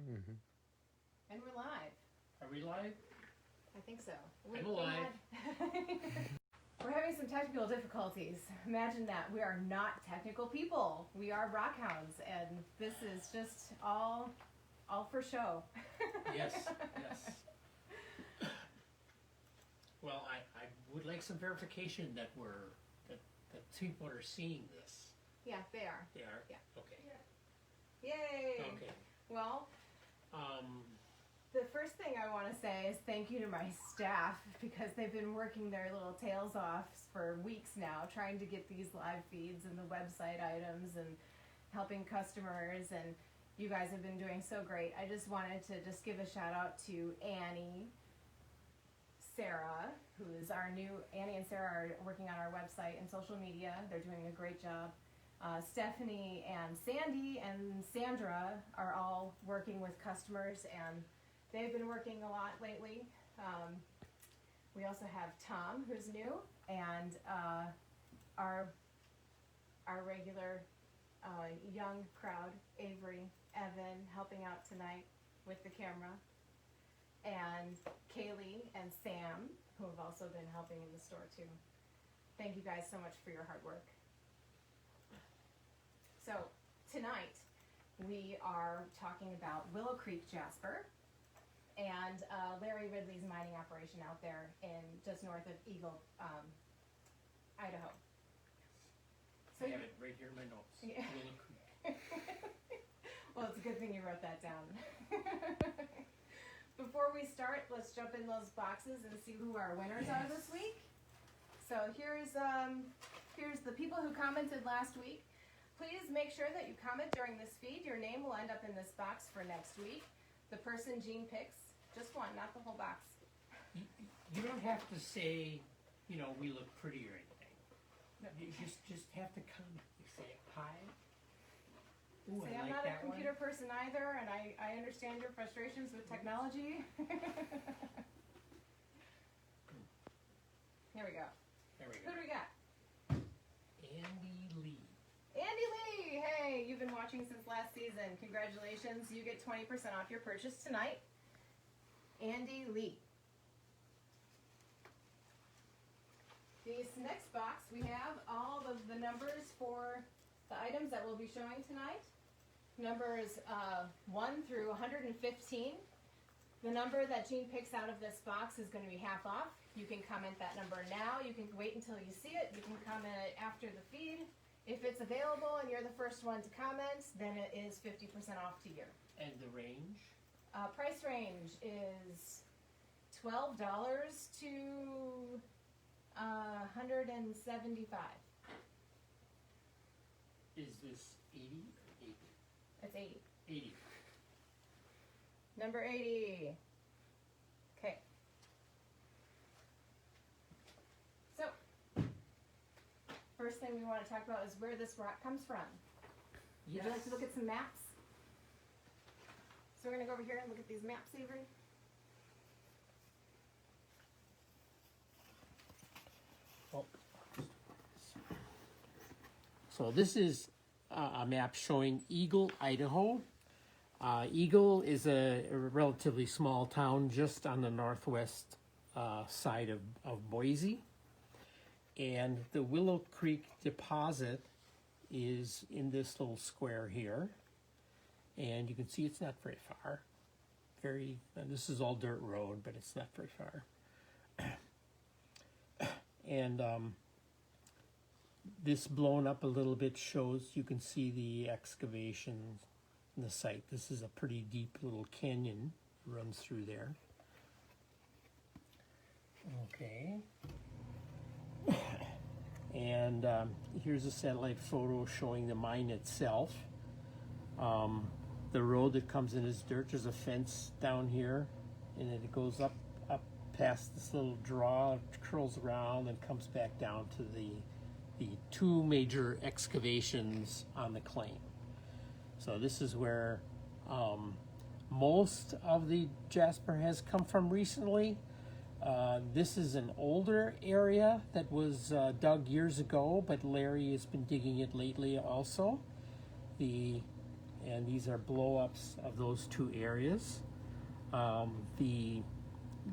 Mm-hmm. And we're live. Are we live? I think so. I'm alive. We're having some technical difficulties. Imagine that. We are not technical people. We are rock hounds, and this is just all for show. Yes, yes. Well, I would like some verification that that people are seeing this. Yeah, they are. They are? Yeah. Okay. Yay! Okay. Well, the first thing I want to say is thank you to my staff, because they've been working their little tails off for weeks now trying to get these live feeds and the website items and helping customers, and you guys have been doing so great. I just wanted to just give a shout out to Annie, Sarah, Annie and Sarah are working on our website and social media. They're doing a great job. Stephanie and Sandy and Sandra are all working with customers, and they've been working a lot lately. We also have Tom, who's new, and our regular young crowd, Avery, Evan, helping out tonight with the camera, and Kaylee and Sam, who have also been helping in the store too. Thank you guys so much for your hard work. So tonight we are talking about Willow Creek jasper and Larry Ridley's mining operation out there in just north of Eagle, Idaho. So I have it right here in my notes. Yeah. Willow Creek. Well, it's a good thing you wrote that down. Before we start, let's jump in those boxes and see who our winners are this week. So here's the people who commented last week. Please make sure that you comment during this feed. Your name will end up in this box for next week. The person Jean picks, just one, not the whole box. You don't have to say, we look pretty or anything. No. You just have to comment. You say hi. Ooh, Say, I I'm like not a that computer one. person either, and I understand your frustrations with technology. Here we go. There we Who go. do we got? Andy Lee. Andy Lee! Hey, you've been watching since last season. Congratulations. You get 20% off your purchase tonight. Andy Lee. This next box, we have all of the numbers for the items that we'll be showing tonight. Numbers 1 through 115. The number that Jean picks out of this box is going to be half off. You can comment that number now. You can wait until you see it. You can comment it after the feed. If it's available and you're the first one to comment, then it is 50% off to you. And the range? Price range is $12 to $175. Is this 80 or 80? That's 80. 80. Number 80. Okay. So, first thing we want to talk about is where this rock comes from. Yes. Would you like to look at some maps? So we're going to go over here and look at these maps, Avery. Oh. So this is a map showing Eagle, Idaho. Eagle is a relatively small town just on the northwest side of Boise. And the Willow Creek deposit is in this little square here. And you can see it's not very far. This is all dirt road, but it's not very far. And this blown up a little bit shows, you can see the excavations in the site. This is a pretty deep little canyon runs through there. Okay. And here's a satellite photo showing the mine itself. The road that comes in is dirt. There's a fence down here, and then it goes up past this little draw, curls around, and comes back down to the two major excavations on the claim. So this is where most of the jasper has come from recently. This is an older area that was dug years ago, but Larry has been digging it lately also. and these are blow-ups of those two areas. The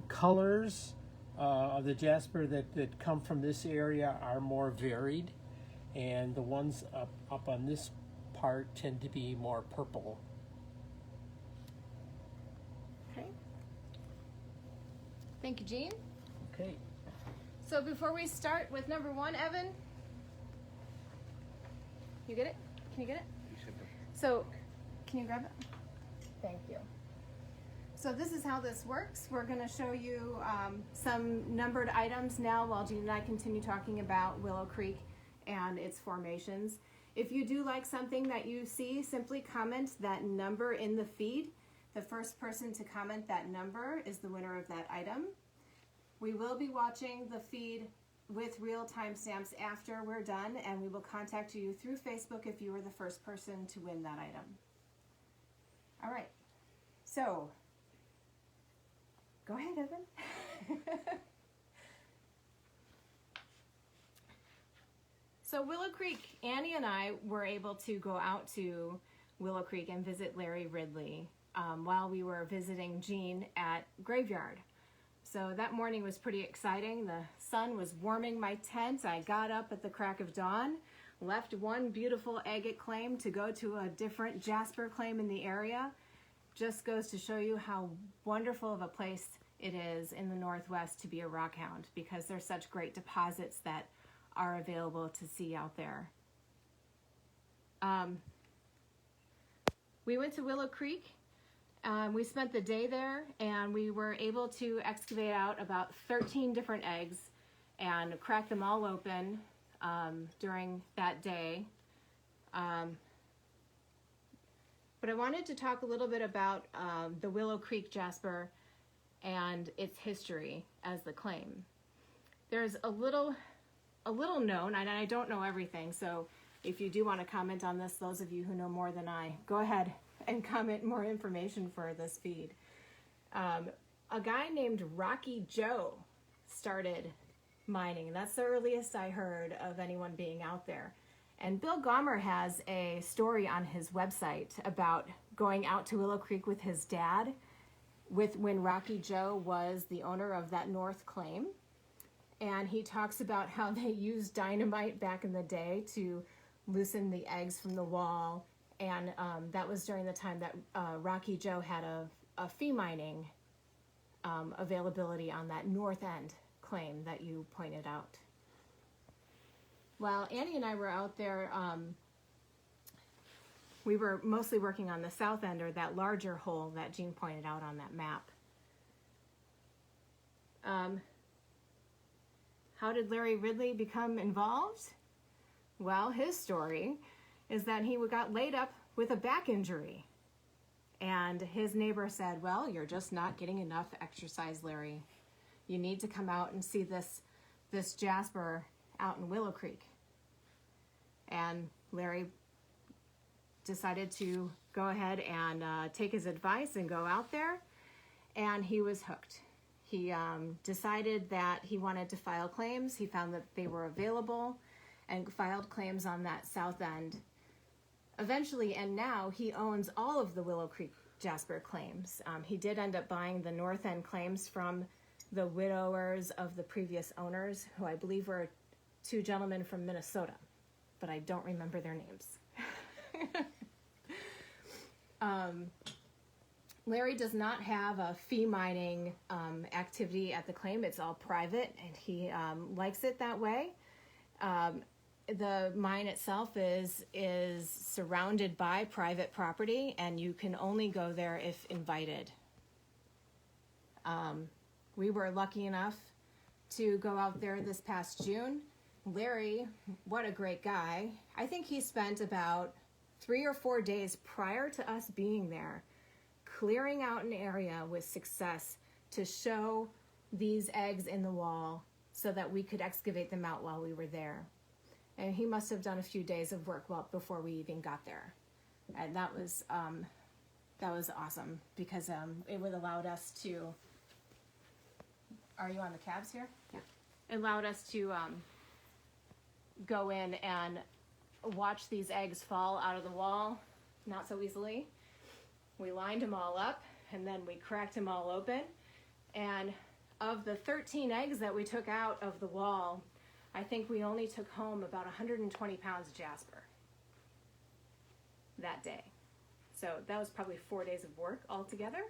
colors of the jasper that come from this area are more varied, and the ones up on this part tend to be more purple. Okay. Thank you, Jean. Okay. So before we start with number one, Evan, you get it? Can you get it? So, can you grab it? Thank you. So this is how this works. We're going to show you some numbered items now while Jean and I continue talking about Willow Creek and its formations. If you do like something that you see, simply comment that number in the feed. The first person to comment that number is the winner of that item. We will be watching the feed with real timestamps after we're done, and we will contact you through Facebook if you were the first person to win that item. All right, so go ahead, Evan. So Willow Creek, Annie and I were able to go out to Willow Creek and visit Larry Ridley while we were visiting Jean at Graveyard. So that morning was pretty exciting. The sun was warming my tent. I got up at the crack of dawn, left one beautiful agate claim to go to a different jasper claim in the area. Just goes to show you how wonderful of a place it is in the Northwest to be a rockhound, because there's such great deposits that are available to see out there. We went to Willow Creek. We spent the day there, and we were able to excavate out about 13 different eggs and crack them all open during that day. But I wanted to talk a little bit about the Willow Creek jasper and its history as the claim. There's a little known, and I don't know everything, so if you do want to comment on this, those of you who know more than I, go ahead and comment more information for this feed. A guy named Rocky Joe started mining. That's the earliest I heard of anyone being out there. And Bill Gomer has a story on his website about going out to Willow Creek with his dad when Rocky Joe was the owner of that North Claim. And he talks about how they used dynamite back in the day to loosen the eggs from the wall. And that was during the time that Rocky Joe had a fee mining availability on that North End claim that you pointed out. While Annie and I were out there, we were mostly working on the South End, or that larger hole that Jean pointed out on that map. How did Larry Ridley become involved? Well, his story is that he got laid up with a back injury. And his neighbor said, well, you're just not getting enough exercise, Larry. You need to come out and see this jasper out in Willow Creek. And Larry decided to go ahead and take his advice and go out there, and he was hooked. He decided that he wanted to file claims. He found that they were available and filed claims on that South End. Eventually, and now, he owns all of the Willow Creek jasper claims. He did end up buying the North End claims from the widowers of the previous owners, who I believe were two gentlemen from Minnesota, but I don't remember their names. Larry does not have a fee mining activity at the claim. It's all private, and he likes it that way. The mine itself is surrounded by private property, and you can only go there if invited. We were lucky enough to go out there this past June. Larry, what a great guy. I think he spent about 3 or 4 days prior to us being there clearing out an area with success to show these eggs in the wall so that we could excavate them out while we were there. And he must have done a few days of work before we even got there. And that was awesome, because it would allowed us to, are you on the cabs here? Yeah. It allowed us to go in and watch these eggs fall out of the wall, not so easily. We lined them all up, and then we cracked them all open. And of the 13 eggs that we took out of the wall, I think we only took home about 120 pounds of jasper that day. So that was probably 4 days of work altogether.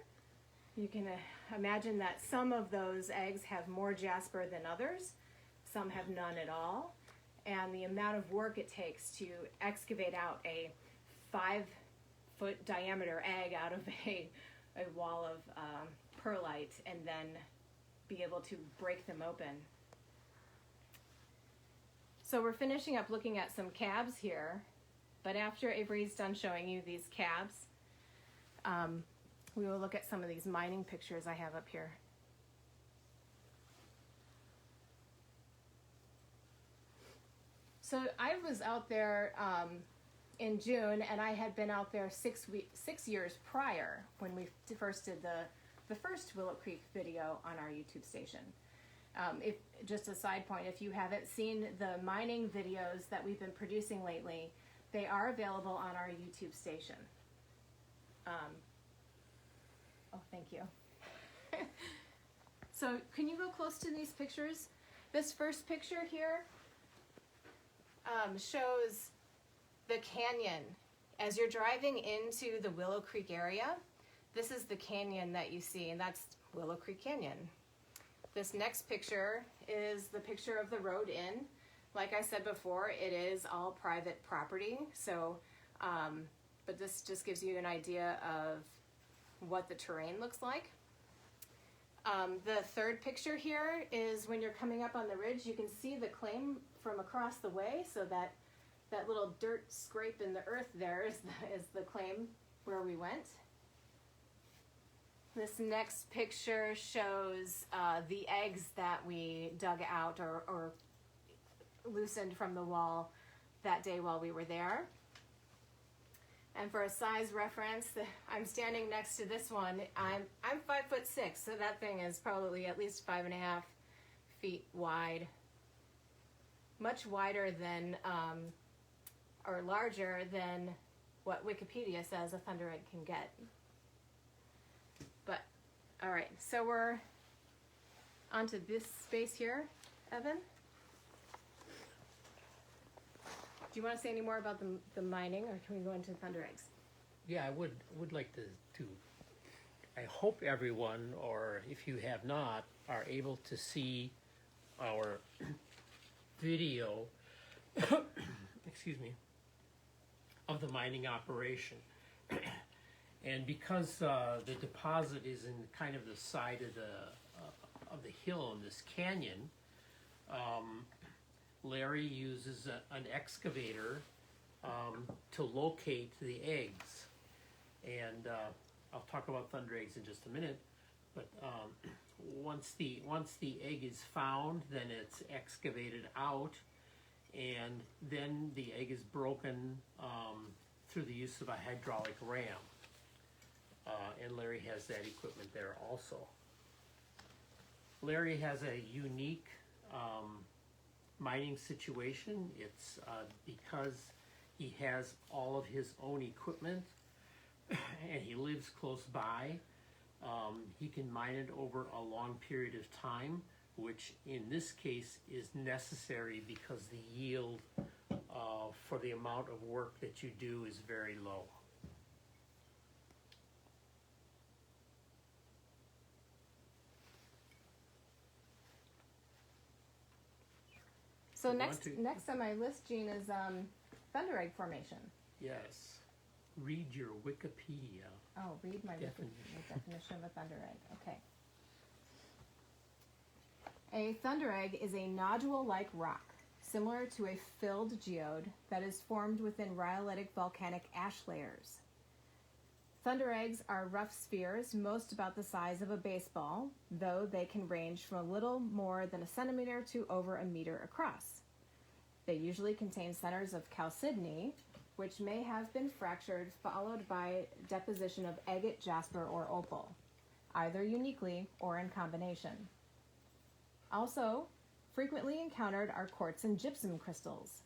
You can imagine that some of those eggs have more jasper than others. Some have none at all. And the amount of work it takes to excavate out a 5-foot diameter egg out of a wall of perlite and then be able to break them open. So we're finishing up looking at some calves here, but after Avery's done showing you these calves, we will look at some of these mining pictures I have up here. So I was out there in June, and I had been out there 6 years prior when we first did the first Willow Creek video on our YouTube station. If just a side point, if you haven't seen the mining videos that we've been producing lately, they are available on our YouTube station. Oh, thank you. So can you go close to these pictures? This first picture here shows the canyon. As you're driving into the Willow Creek area, this is the canyon that you see, and that's Willow Creek Canyon. This next picture is the picture of the road in. Like I said before, it is all private property, so, but this just gives you an idea of what the terrain looks like. The third picture here is when you're coming up on the ridge, you can see the claim from across the way, so that little dirt scrape in the earth there is the claim where we went. This next picture shows the eggs that we dug out or loosened from the wall that day while we were there. And for a size reference, I'm standing next to this one. I'm 5'6", so that thing is probably at least 5.5 feet wide. Much wider than, or larger than what Wikipedia says a thunder egg can get. But, all right, so we're onto this space here, Evan. Do you want to say any more about the mining, or can we go into thunder eggs? Yeah, I would like to I hope everyone, or if you have not, are able to see our video, excuse me, of the mining operation. And because the deposit is in kind of the side of the hill in this canyon, Larry uses an excavator to locate the eggs. And I'll talk about thunder eggs in just a minute, but once the egg is found, then it's excavated out, and then the egg is broken through the use of a hydraulic ram. And Larry has that equipment there also. Larry has a unique mining situation. It's because he has all of his own equipment and he lives close by. He can mine it over a long period of time, which in this case is necessary because the yield for the amount of work that you do is very low. So next on my list, Gene, is thunder egg formation. Yes. Read your Wikipedia. Oh, read my definition of a thunder egg. Okay. A thunder egg is a nodule-like rock, similar to a filled geode, that is formed within rhyolitic volcanic ash layers. Thunder eggs are rough spheres, most about the size of a baseball, though they can range from a little more than a centimeter to over a meter across. They usually contain centers of chalcedony, which may have been fractured, followed by deposition of agate, jasper, or opal, either uniquely or in combination. Also, frequently encountered are quartz and gypsum crystals.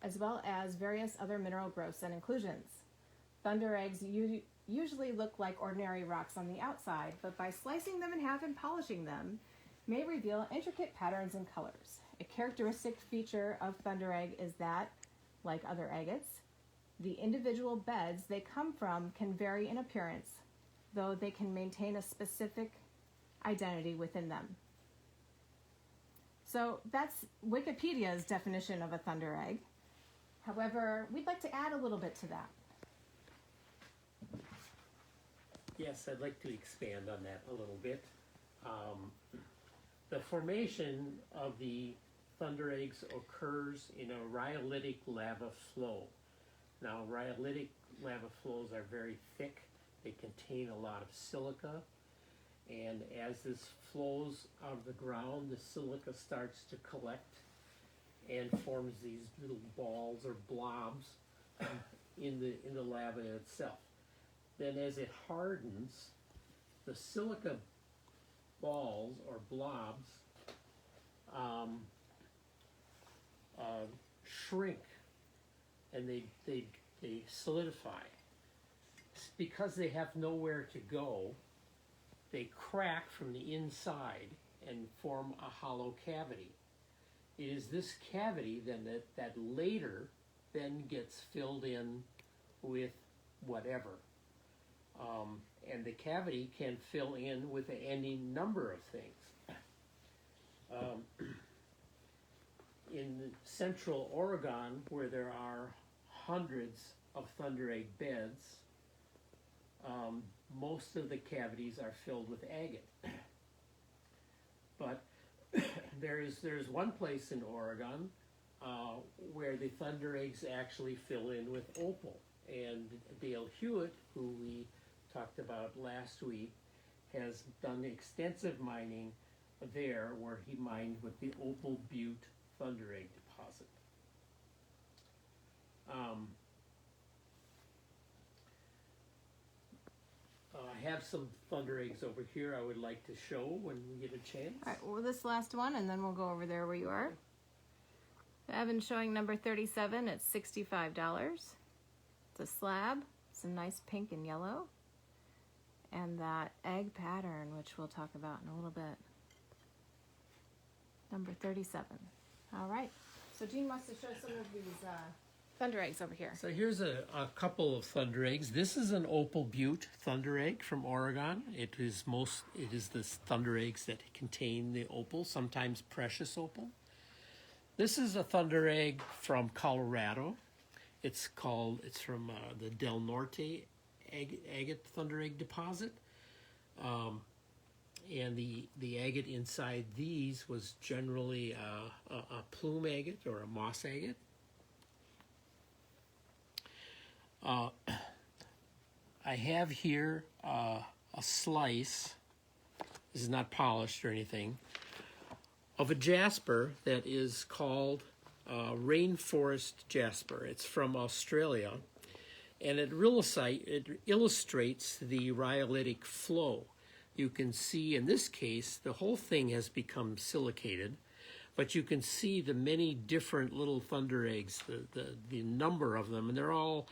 as well as various other mineral growths and inclusions. Thunder eggs usually look like ordinary rocks on the outside, but by slicing them in half and polishing them, may reveal intricate patterns and colors. A characteristic feature of thunder egg is that, like other agates, the individual beds they come from can vary in appearance, though they can maintain a specific identity within them. So that's Wikipedia's definition of a thunder egg. However, we'd like to add a little bit to that. Yes, I'd like to expand on that a little bit. The formation of the thunder eggs occurs in a rhyolitic lava flow. Now, rhyolitic lava flows are very thick. They contain a lot of silica. And as this flows out of the ground, the silica starts to collect and forms these little balls or blobs in the lava itself. Then as it hardens, the silica balls or blobs shrink and they solidify. Because they have nowhere to go, they crack from the inside and form a hollow cavity. It is this cavity then that later then gets filled in with whatever. And the cavity can fill in with any number of things. In central Oregon, where there are hundreds of thunder egg beds, most of the cavities are filled with agate. But there's one place in Oregon where the thunder eggs actually fill in with opal. And Dale Hewitt, who we talked about last week, has done extensive mining there where he mined with the Opal Butte thunder egg deposit. I have some thunder eggs over here I would like to show when we get a chance. All right, well, this last one, and then we'll go over there where you are. Evan's showing number 37 at $65. It's a slab. It's a nice pink and yellow. And that egg pattern, which we'll talk about in a little bit. Number 37. All right. So Jean wants to show some of these thunder eggs over here. So here's a couple of thunder eggs. This is an Opal Butte thunder egg from Oregon. It is the thunder eggs that contain the opal, sometimes precious opal. This is a thunder egg from Colorado. It's from the Del Norte agate thunder egg deposit. And the agate inside these was generally a plume agate or a moss agate. I have here a slice, this is not polished or anything, of a jasper that is called rainforest jasper. It's from Australia, and it illustrates the rhyolitic flow. You can see in this case the whole thing has become silicated, but you can see the many different little thunder eggs, the number of them, and they're all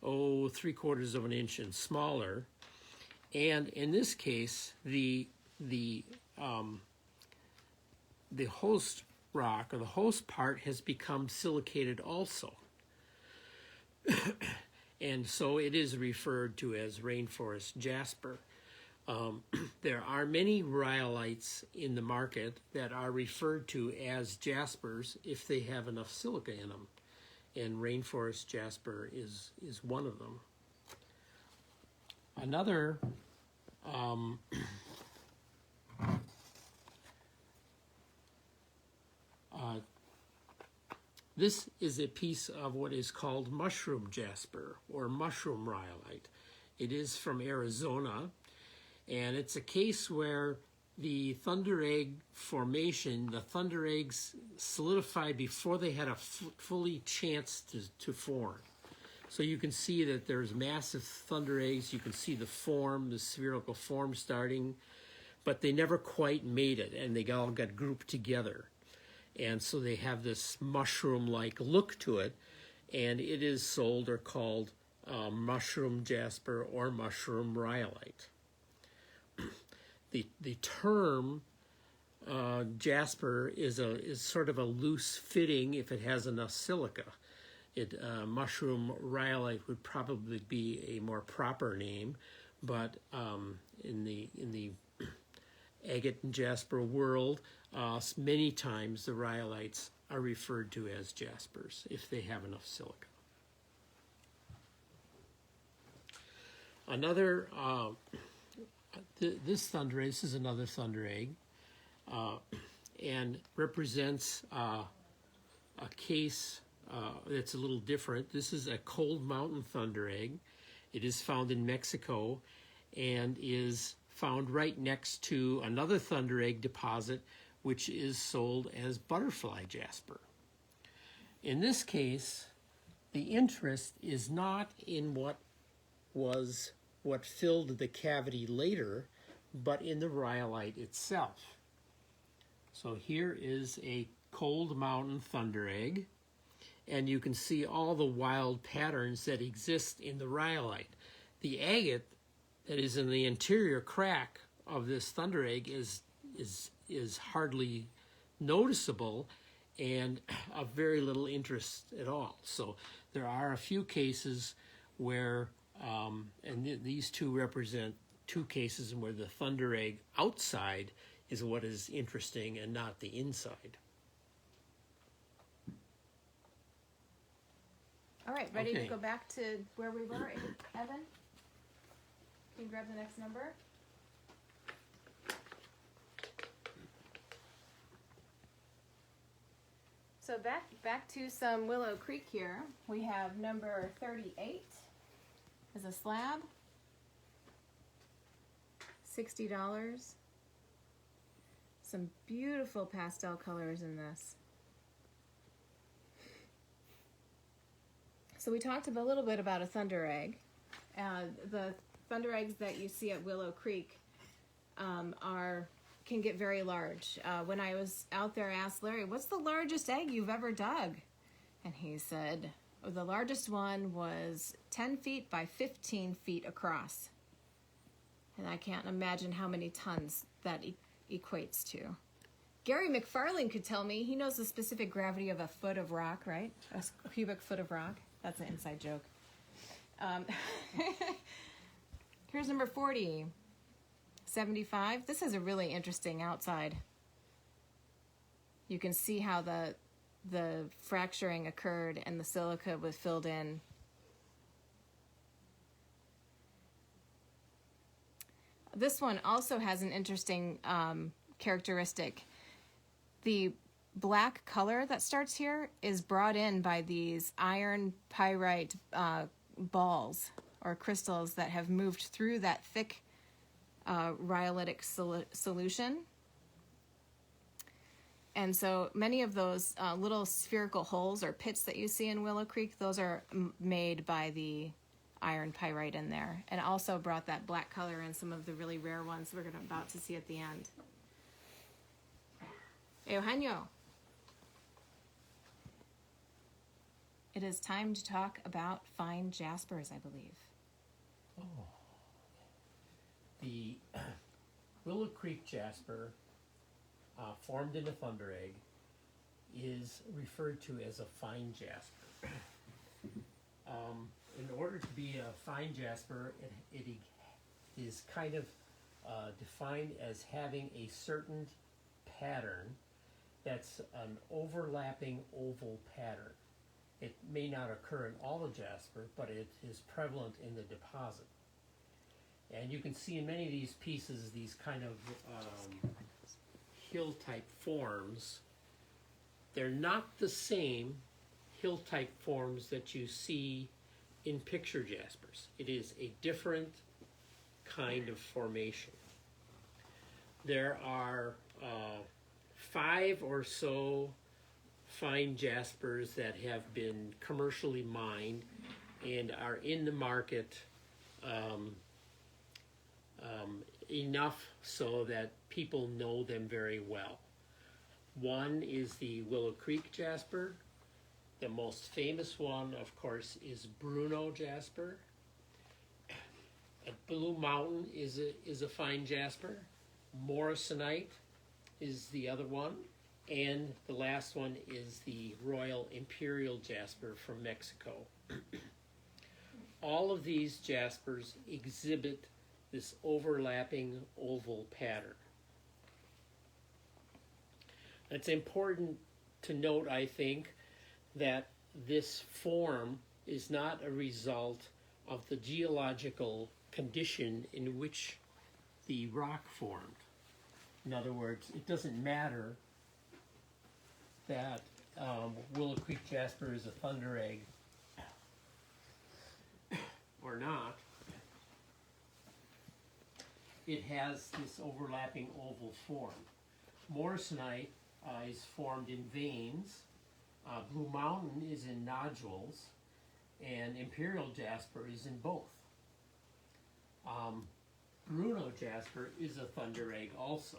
3/4 of an inch and smaller. And in this case, the host rock or the host part has become silicated also. And so it is referred to as rainforest jasper. There are many rhyolites in the market that are referred to as jaspers if they have enough silica in them. And rainforest jasper is one of them. Another this is a piece of what is called mushroom jasper or mushroom rhyolite. It is from Arizona, and it's a case where the thunder egg formation, the thunder eggs solidified before they had a fully chance to form. So you can see that there's massive thunder eggs. You can see the form, the spherical form starting, but they never quite made it, and they all got grouped together. And so they have this mushroom-like look to it, and it is sold or called mushroom jasper or mushroom rhyolite. The term jasper is sort of a loose fitting if it has enough silica. Mushroom rhyolite would probably be a more proper name, but in the agate and jasper world, many times the rhyolites are referred to as jaspers if they have enough silica. Another, this thunder egg, this is another thunder egg, and represents a case that's a little different. This is a cold mountain thunder egg. It is found in Mexico and is found right next to another thunder egg deposit, which is sold as butterfly jasper. In this case, the interest is not in what filled the cavity later, but in the rhyolite itself. So here is a cold mountain thunder egg, and you can see all the wild patterns that exist in the rhyolite. The agate that is in the interior crack of this thunder egg is hardly noticeable and of very little interest at all. So there are a few cases where, and these two represent two cases where the thunder egg outside is what is interesting and not the inside. All right, ready Okay. to go back to where we were, Evan? Can you grab the next number? So back to some Willow Creek here. We have number 38 as a slab. $60. Some beautiful pastel colors in this. So we talked a little bit about a thunder egg. The thunder eggs that you see at Willow Creek can get very large. When I was out there, I asked Larry, what's the largest egg you've ever dug? And he said, the largest one was 10 feet by 15 feet across. And I can't imagine how many tons that equates to. Gary McFarlane could tell me. He knows the specific gravity of a foot of rock, right? A cubic foot of rock. That's an inside joke. Here's number 40. 75. This has a really interesting outside. You can see how the fracturing occurred and the silica was filled in. This one also has an interesting characteristic. The black color that starts here is brought in by these iron pyrite balls or crystals that have moved through that thick rhyolitic solution. And so many of those little spherical holes or pits that you see in Willow Creek, those are made by the iron pyrite in there, and also brought that black color in some of the really rare ones we're about to see at the end. Eugenio, it is time to talk about fine jaspers, I believe. Oh. The Willow Creek jasper, formed in a thunder egg, is referred to as a fine jasper. In order to be a fine jasper, it is kind of defined as having a certain pattern that's an overlapping oval pattern. It may not occur in all the jasper, but it is prevalent in the deposit. And you can see in many of these pieces these kind of hill-type forms. They're not the same hill-type forms that you see in picture jaspers. It is a different kind of formation. There are 5 or so fine jaspers that have been commercially mined and are in the market enough so that people know them very well. One is the Willow Creek jasper. The most famous one, of course, is Bruno jasper. Blue Mountain is a fine jasper. Morrisonite is the other one. And the last one is the Royal Imperial jasper from Mexico. All of these jaspers exhibit this overlapping oval pattern. It's important to note, I think, that this form is not a result of the geological condition in which the rock formed. In other words, it doesn't matter that Willow Creek jasper is a thunder egg or not. It has this overlapping oval form. Morrisonite is formed in veins. Blue Mountain is in nodules, and Imperial jasper is in both. Bruno jasper is a thunder egg also.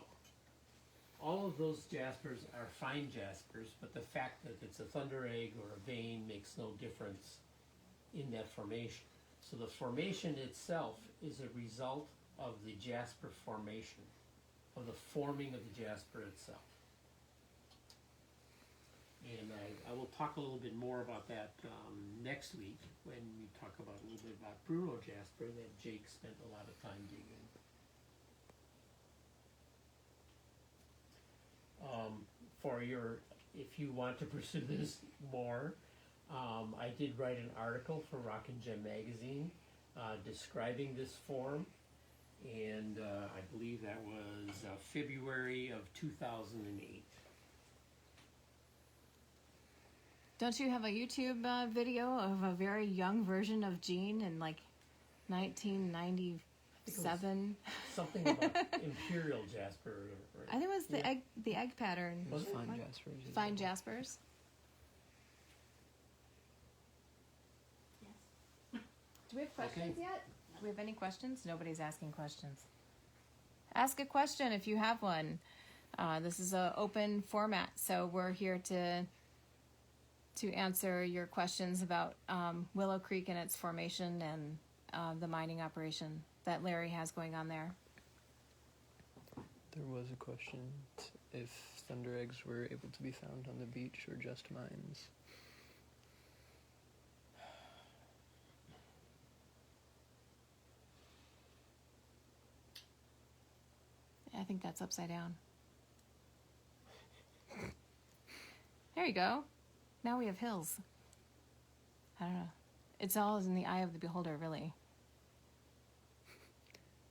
All of those jaspers are fine jaspers, but the fact that it's a thunder egg or a vein makes no difference in that formation. So the formation itself is a result of the jasper formation, of the forming of the jasper itself. And I will talk a little bit more about that next week when we talk about a little bit about Bruno jasper that Jake spent a lot of time digging. If you want to pursue this more, I did write an article for Rock and Gem magazine describing this form, and I believe that was February of 2008. Don't you have a YouTube video of a very young version of Gene in like 1997? Something about Imperial jasper. Right? I think it was the egg pattern. Was it? Fine jaspers. Fine jaspers. Yes. Do we have questions yet? Do we have any questions? Nobody's asking questions. Ask a question if you have one. This is an open format, so we're here to answer your questions about Willow Creek and its formation and the mining operation that Larry has going on there. There was a question if thunder eggs were able to be found on the beach or just mines. I think that's upside down. There you go. Now we have hills. I don't know. It's all in the eye of the beholder, really.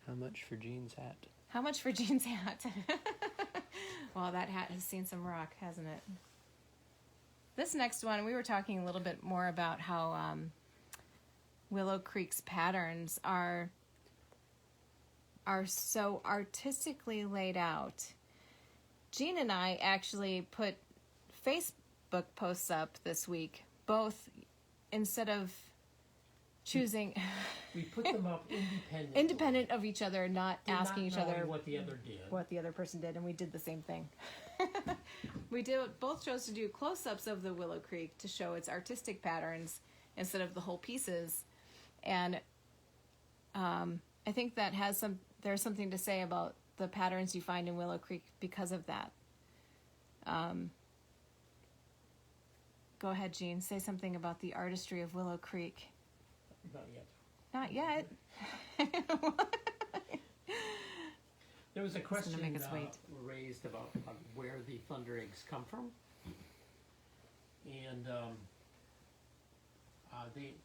How much for Gene's hat? How much for Gene's hat? Well, that hat has seen some rock, hasn't it? This next one, we were talking a little bit more about how Willow Creek's patterns are so artistically laid out. Gene and I actually put Facebook posts up this week, both instead of choosing. We put them up independent of each other, not asking each other what the other did, what the other person did, and we did the same thing. We both chose to do close-ups of the Willow Creek to show its artistic patterns instead of the whole pieces, and I think that there's something to say about the patterns you find in Willow Creek because of that. Go ahead, Gene. Say something about the artistry of Willow Creek. Not yet. Not yet. There was a question make us wait. raised about where the thunder eggs come from, and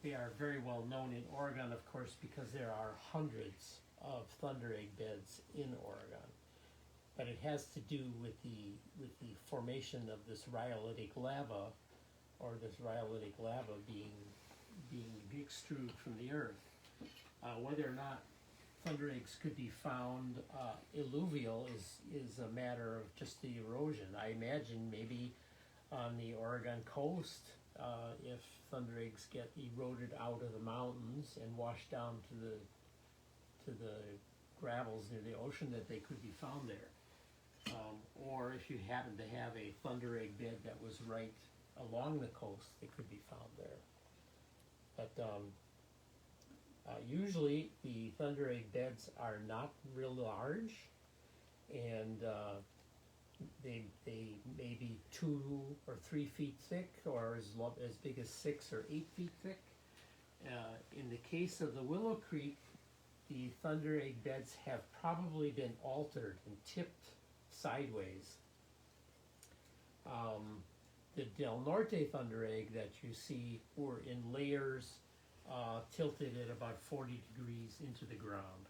they are very well known in Oregon, of course, because there are hundreds of thunder egg beds in Oregon. But it has to do with the formation of this rhyolitic lava, or this rhyolitic lava being extruded from the earth. Whether or not thunder eggs could be found alluvial is a matter of just the erosion. I imagine maybe on the Oregon coast, if thunder eggs get eroded out of the mountains and washed down to the gravels near the ocean, that they could be found there. Or if you happen to have a thunder egg bed that was right along the coast, they could be found there. But usually the thunder egg beds are not real large, and they may be 2 or 3 feet thick, or as big as 6 or 8 feet thick. In the case of the Willow Creek, the thunder egg beds have probably been altered and tipped sideways. The Del Norte thunder egg that you see were in layers tilted at about 40 degrees into the ground.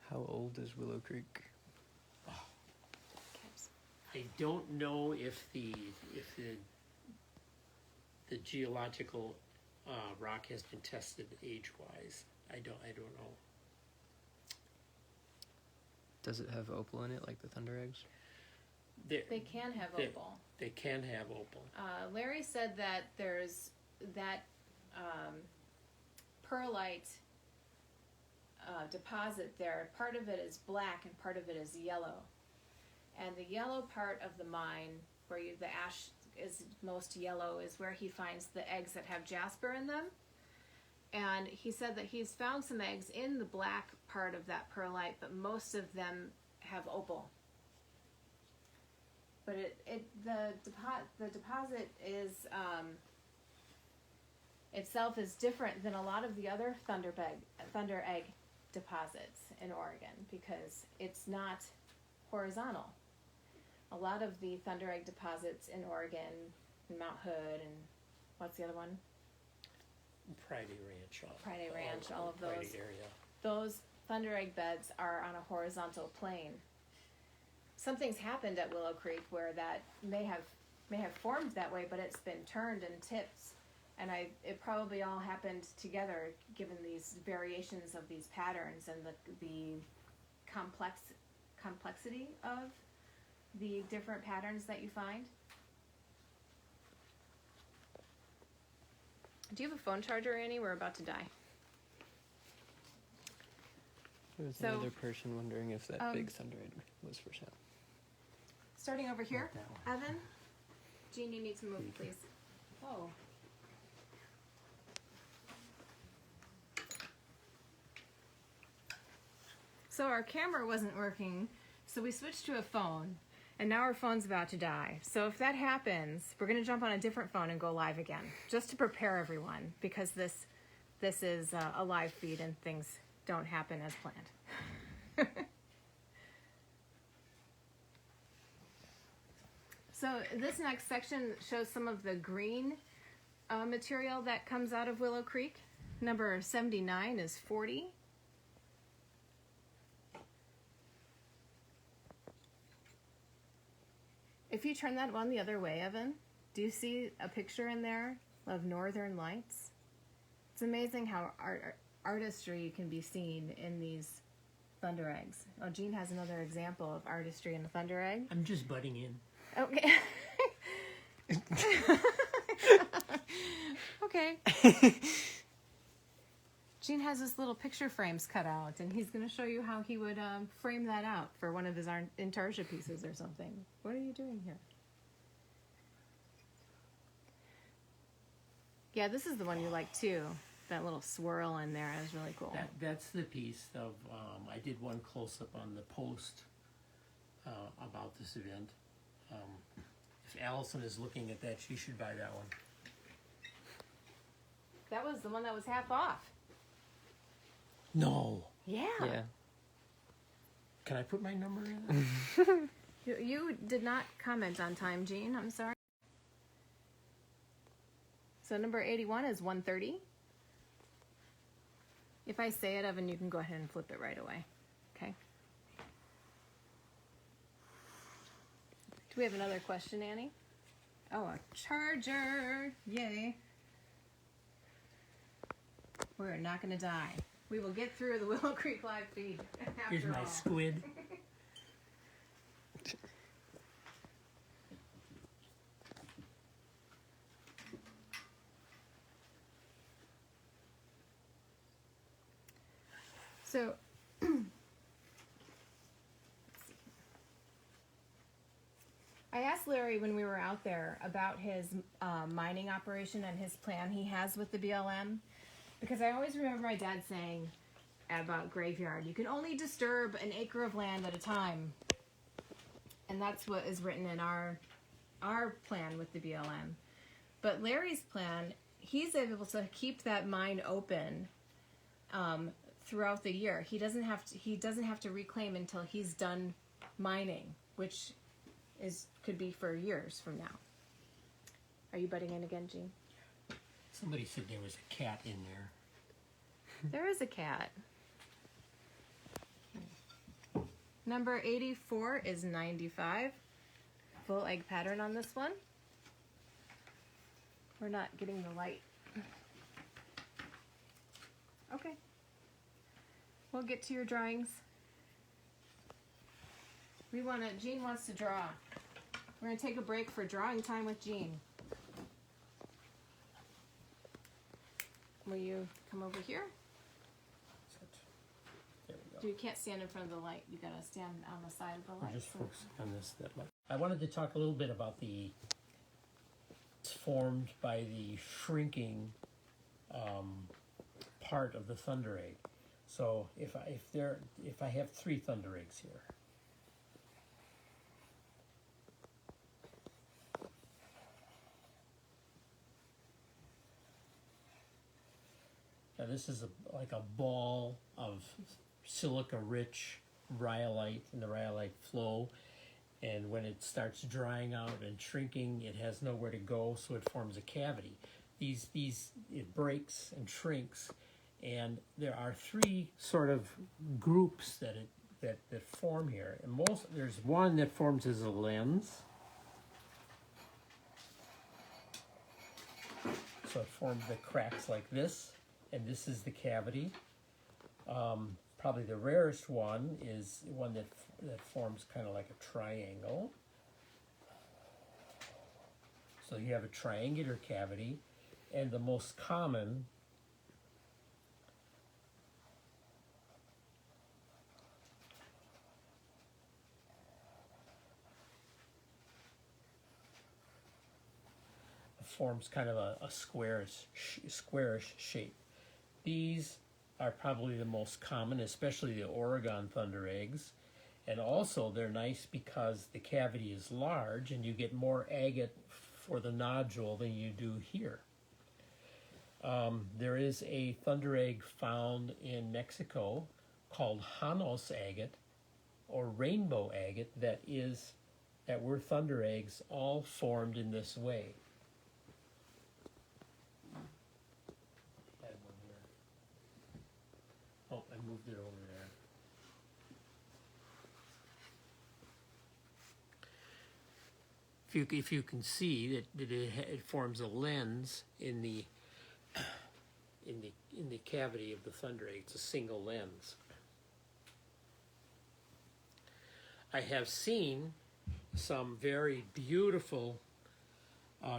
How old is Willow Creek? I don't know if the geological rock has been tested age-wise. I don't know. Does it have opal in it like the thunder eggs? They can have opal. They can have opal. Larry said that there's that perlite deposit there. Part of it is black and part of it is yellow. And the yellow part of the mine, where the ash is most yellow, is where he finds the eggs that have jasper in them. And he said that he's found some eggs in the black part of that perlite, but most of them have opal. But the deposit is itself is different than a lot of the other thunder egg deposits in Oregon, because it's not horizontal. A lot of the thunder egg deposits in Oregon, and Mount Hood, and what's the other one? Friday Ranch. All of those. Friday area. Those thunder egg beds are on a horizontal plane. Something's happened at Willow Creek where that may have formed that way, but it's been turned and tipped, and it probably all happened together, given these variations of these patterns and the complexity of the different patterns that you find. Do you have a phone charger, Annie? We're about to die. There was another person wondering if that big thunder egg was for sale. Starting over here, Evan. Jean, you need to move, please. Oh. So our camera wasn't working, so we switched to a phone, and now our phone's about to die. So if that happens, we're going to jump on a different phone and go live again, just to prepare everyone, because this is a live feed and things don't happen as planned. So this next section shows some of the green material that comes out of Willow Creek. Number 79 is 40. If you turn that one the other way, Evan, do you see a picture in there of northern lights? It's amazing how artistry can be seen in these thunder eggs. Oh, Jean has another example of artistry in a thunder egg. I'm just butting in. Okay. Okay. Gene has this little picture frames cut out, and he's going to show you how he would frame that out for one of his intarsia pieces or something. What are you doing here? Yeah, this is the one you like too. That little swirl in there is really cool. That's the piece of, I did one close-up on the post about this event. If Allison is looking at that, she should buy that one. That was the one that was half off. No. Yeah. Yeah. Can I put my number in? You did not comment on time, Jean. I'm sorry. So number 81 is 130. If I say it, Evan, you can go ahead and flip it right away. Okay. Do we have another question, Annie? Oh, a charger. Yay. We're not going to die. We will get through the Willow Creek live feed. Here's my squid. So, asked Larry when we were out there about his mining operation and his plan he has with the BLM, because I always remember my dad saying about graveyard, you can only disturb an acre of land at a time, and that's what is written in our plan with the BLM. But Larry's plan, he's able to keep that mine open throughout the year. He doesn't have to reclaim until he's done mining, which could be for years from now. Are you butting in again, Jean? Somebody said there was a cat in there. There is a cat. Number 84 is 95. Full egg pattern on this one. We're not getting the light. Okay. We'll get to your drawings. Jean wants to draw. We're going to take a break for drawing time with Jean. Will you come over here? There we go. You can't stand in front of the light. You got to stand on the side of the light. We're just focusing on that light. I wanted to talk a little bit about it's formed by the shrinking part of the thunder egg. So if I have 3 thunder eggs here. Now this is like a ball of silica-rich rhyolite in the rhyolite flow, and when it starts drying out and shrinking, it has nowhere to go, so it forms a cavity. It breaks and shrinks, and there are 3 sort of groups that form here. And there's one that forms as a lens. So it forms the cracks like this, and this is the cavity. Probably the rarest one is one that forms kind of like a triangle. So you have a triangular cavity, and the most common forms kind of a squarish shape. These are probably the most common, especially the Oregon thunder eggs. And also they're nice because the cavity is large and you get more agate for the nodule than you do here. There is a thunder egg found in Mexico called Janos agate or rainbow agate that were thunder eggs all formed in this way. Oh, I moved it over there. If you can see that it forms a lens in the cavity of the thunder egg. It's a single lens. I have seen some very beautiful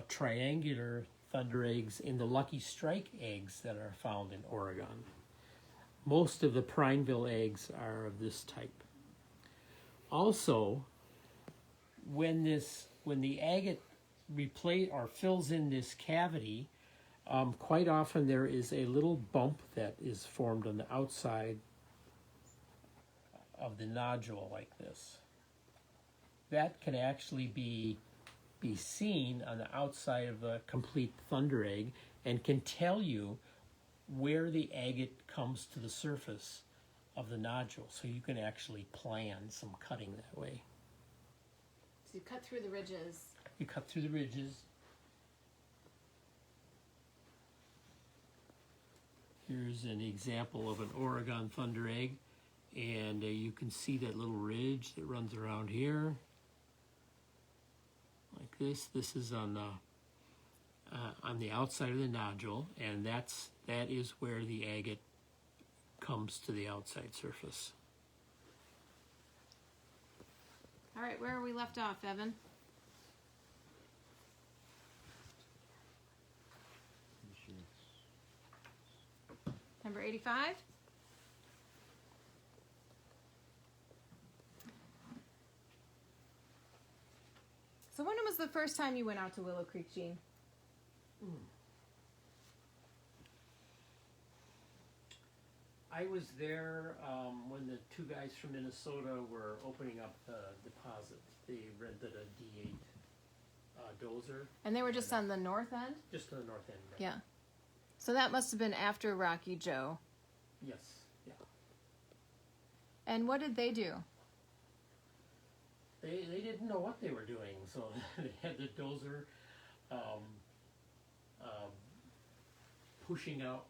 triangular thunder eggs in the Lucky Strike eggs that are found in Oregon. Most of the Prineville eggs are of this type. Also, when the agate fills in this cavity, quite often there is a little bump that is formed on the outside of the nodule like this. That can actually be seen on the outside of a complete thunder egg and can tell you where the agate comes to the surface of the nodule. So you can actually plan some cutting that way. So you cut through the ridges. You cut through the ridges. Here's an example of an Oregon thunder egg, and you can see that little ridge that runs around here like this. This is on the outside of the nodule, and that is where the agate comes to the outside surface. All right, where are we left off, Evan? Number 85. So when was the first time you went out to Willow Creek, Jean? I was there when the two guys from Minnesota were opening up the deposit. They rented a D8 dozer. And they were just on the north end? Just on the north end. Right? Yeah. So that must have been after Rocky Joe. Yes. Yeah. And what did they do? They didn't know what they were doing, so they had the dozer pushing out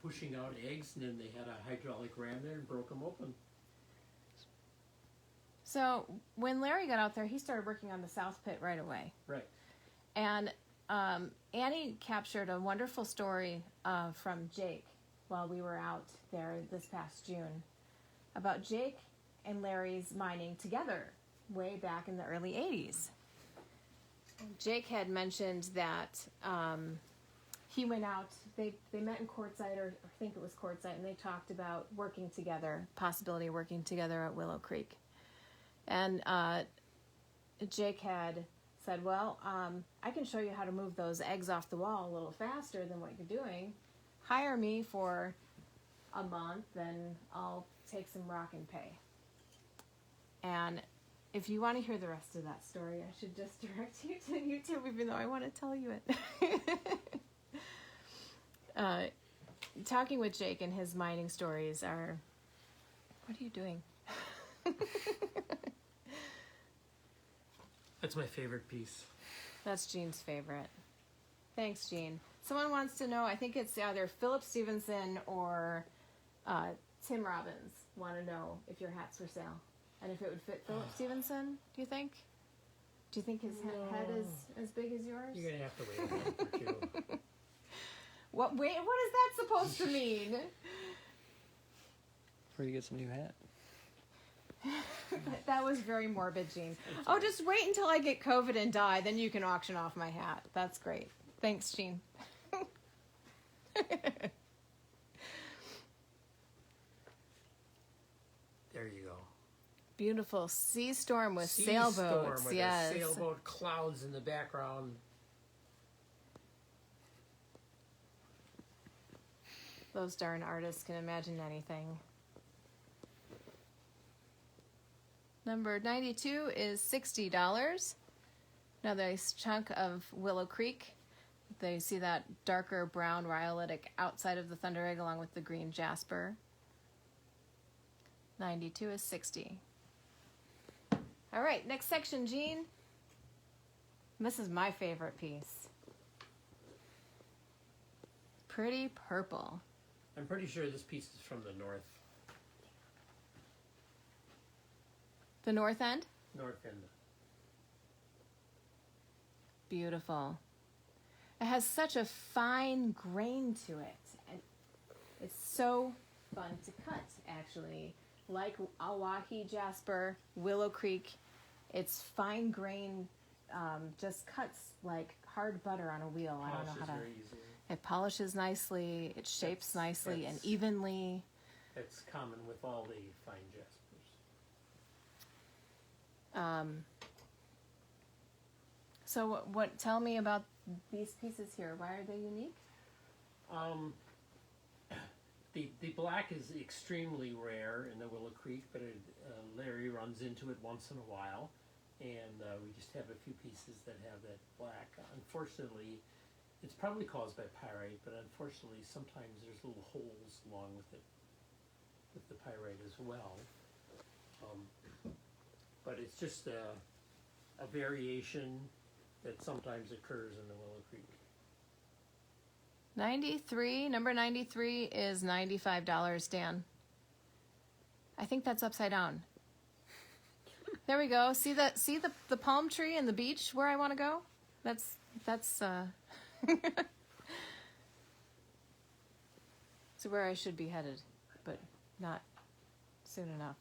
eggs, and then they had a hydraulic ram there and broke them open. So when Larry got out there, he started working on the south pit right away. Right. And Annie captured a wonderful story from Jake while we were out there this past June about Jake and Larry's mining together way back in the early 80s. Jake had mentioned that he went out, they met in Quartzsite, or I think it was Quartzsite, and they talked about working together, possibility of working together at Willow Creek. And Jake had said, well, I can show you how to move those eggs off the wall a little faster than what you're doing. Hire me for a month, and I'll take some rock and pay. And if you want to hear the rest of that story, I should just direct you to YouTube, even though I want to tell you it. Talking with Jake and his mining stories are... What are you doing? That's my favorite piece. That's Jean's favorite. Thanks, Jean. Someone wants to know, I think it's either Philip Stevenson or Tim Robbins want to know if your hat's for sale. And if it would fit Philip Stevenson, do you think? Do you think his head is as big as yours? You're going to have to wait a month or two. What is that supposed to mean? Before he gets a new hat. That was very morbid, Jean. Oh, just wait until I get COVID and die, then you can auction off my hat. That's great. Thanks, Jean. There you go. Beautiful sea storm with Sea sailboats. storm with Yes. a sailboat, clouds in the background. Those darn artists can imagine anything. Number 92 is $60. Another nice chunk of Willow Creek. They see that darker brown rhyolitic outside of the thunder egg along with the green jasper. 92 is 60. All right, next section, Jean. This is my favorite piece. Pretty purple. I'm pretty sure this piece is from the north. The north end? North end. Beautiful. It has such a fine grain to it. And it's so fun to cut, actually. Like Awahi Jasper, Willow Creek, it's fine grain, just cuts like hard butter on a wheel. I don't know how to... Very easily. It polishes nicely, it shapes nicely and that's- evenly. That's common with all the fine jaspers. So what? Tell me about these pieces here. Why are they unique? The black is extremely rare in the Willow Creek, but Larry runs into it once in a while, and we just have a few pieces that have that black. Unfortunately, it's probably caused by pyrite, but unfortunately sometimes there's little holes along with it, with the pyrite as well. But it's just a variation that sometimes occurs in the Willow Creek. 93, number 93 is $95, Dan. I think that's upside down. There we go. See the palm tree and the beach where I want to go? That's it's where I should be headed, but not soon enough.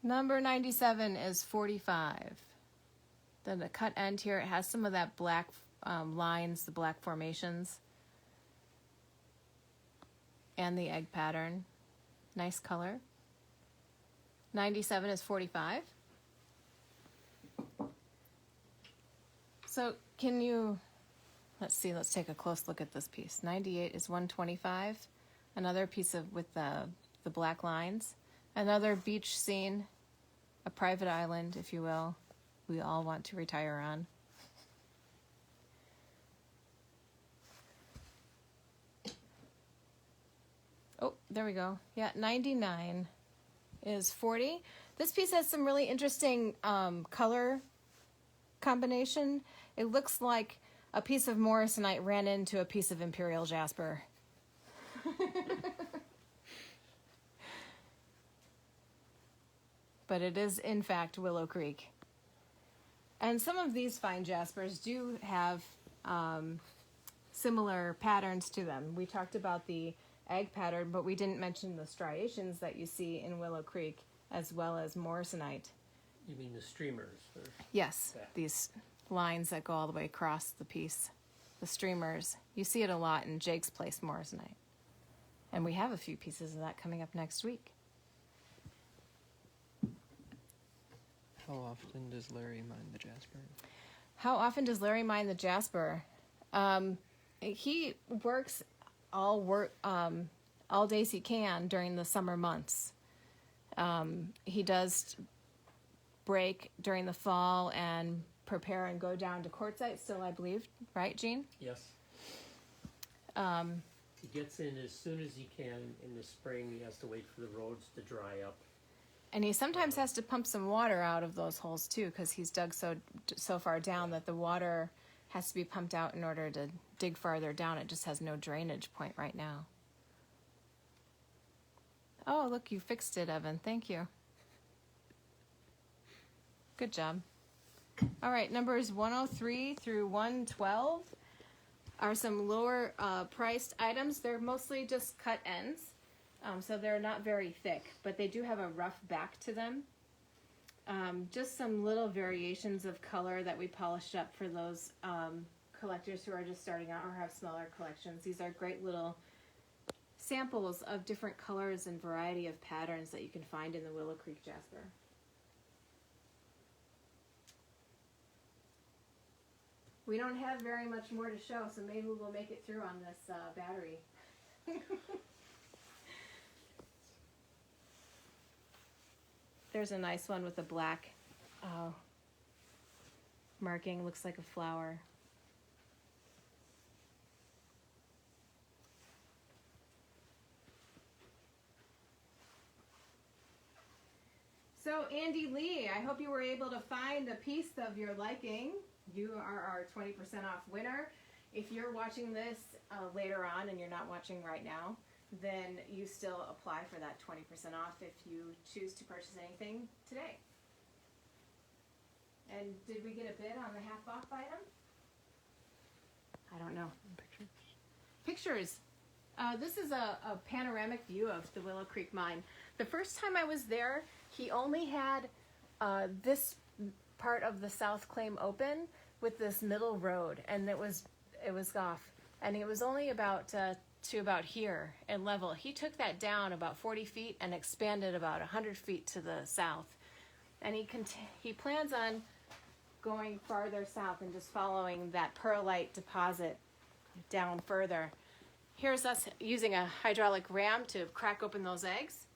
Number 97 is 45. Then the cut end here, it has some of that black lines, the black formations, and the egg pattern. Nice color. 97 is 45. So can you, let's see, let's take a close look at this piece. 98 is 125. Another piece of with the black lines. Another beach scene, a private island, if you will. We all want to retire on. Oh, there we go. Yeah, 99 is 40. This piece has some really interesting color combination. It looks like a piece of morrisonite ran into a piece of imperial jasper. But it is, in fact, Willow Creek. And some of these fine jaspers do have similar patterns to them. We talked about the egg pattern, but we didn't mention the striations that you see in Willow Creek, as well as morrisonite. You mean the streamers? Yes, Yeah. these lines that go all the way across the piece. The streamers. You see it a lot in Jake's Place morrisonite. And we have a few pieces of that coming up next week. How often does Larry mine the jasper? How often does Larry mine the jasper? He works all days he can during the summer months. He does break during the fall and prepare and go down to quartzite still, I believe. Right, Jean? Yes. He gets in as soon as he can in the spring. He has to wait for the roads to dry up. And he sometimes has to pump some water out of those holes too, because he's dug so far down that the water has to be pumped out in order to dig farther down. It just has no drainage point right now. Oh, look, you fixed it, Evan. Thank you. Good job. All right, numbers 103 through 112 are some lower priced items. They're mostly just cut ends. So they're not very thick, but they do have a rough back to them. Just some little variations of color that we polished up for those collectors who are just starting out or have smaller collections. These are great little samples of different colors and variety of patterns that you can find in the Willow Creek jasper. We don't have very much more to show, so maybe we'll make it through on this battery. There's a nice one with a black marking. Looks like a flower. So Andy Lee, I hope you were able to find a piece of your liking. You are our 20% off winner. If you're watching this later on and you're not watching right now, then you still apply for that 20% off if you choose to purchase anything today. And did we get a bid on the half off item? I don't know. Pictures. This is a panoramic view of the Willow Creek mine. The first time I was there, he only had this part of the South Claim open with this middle road, and it was off, and it was only about to about here in level. He took that down about 40 feet and expanded about 100 feet to the south, and he plans on going farther south and just following that perlite deposit down further. Here's us using a hydraulic ram to crack open those eggs.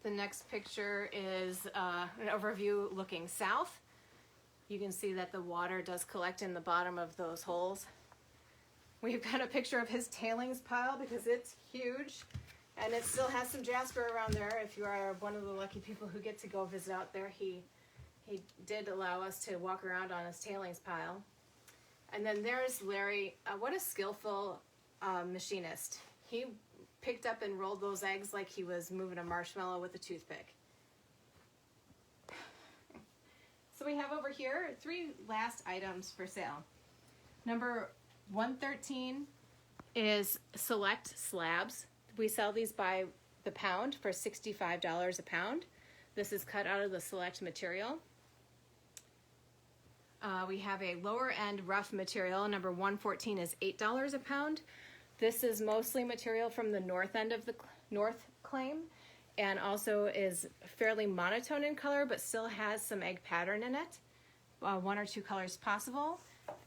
The next picture is an overview looking south. You can see that the water does collect in the bottom of those holes. We've got a picture of his tailings pile because it's huge, and it still has some jasper around there. If you are one of the lucky people who get to go visit out there, he did allow us to walk around on his tailings pile. And then there's Larry. What a skillful machinist. He picked up and rolled those eggs like he was moving a marshmallow with a toothpick. So we have over here 3 last items for sale. Number 113 is select slabs. We sell these by the pound for $65 a pound. This is cut out of the select material. We have a lower end rough material. Number 114 is $8 a pound. This is mostly material from the north end of the North Claim, and also is fairly monotone in color, but still has some egg pattern in it. one or two colors possible.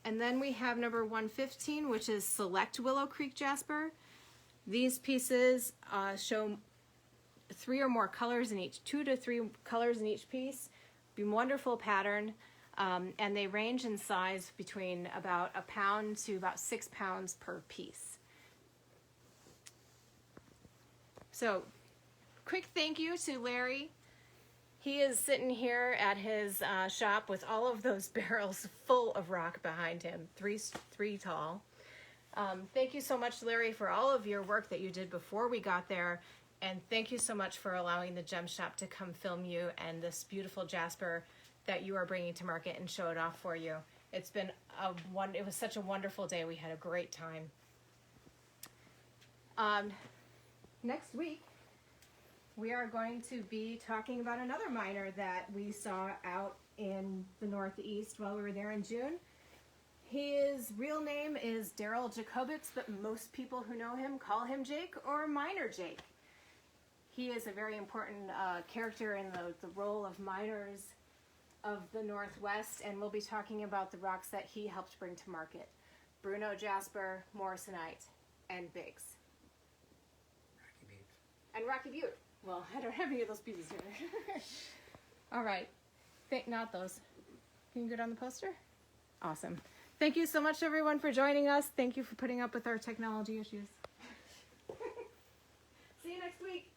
And then we have number 115, which is Select Willow Creek Jasper. These pieces show 3 or more colors in each, 2 to 3 colors in each piece. Be wonderful pattern, and they range in size between about a pound to about 6 pounds per piece. So, quick thank you to Larry. He is sitting here at his shop with all of those barrels full of rock behind him, three tall. Thank you so much, Larry, for all of your work that you did before we got there. And thank you so much for allowing the Gem Shop to come film you and this beautiful jasper that you are bringing to market and show it off for you. It's been it was such a wonderful day. We had a great time. Next week, we are going to be talking about another miner that we saw out in the Northeast while we were there in June. His real name is Daryl Jacobitz, but most people who know him call him Jake or Miner Jake. He is a very important character in the role of miners of the Northwest, and we'll be talking about the rocks that he helped bring to market. Bruno Jasper, Morrisonite, and Biggs. Rocky Butte. And Rocky Butte. Well, I don't have any of those pieces here. All right. Not those. Can you go down the poster? Awesome. Thank you so much, everyone, for joining us. Thank you for putting up with our technology issues. See you next week.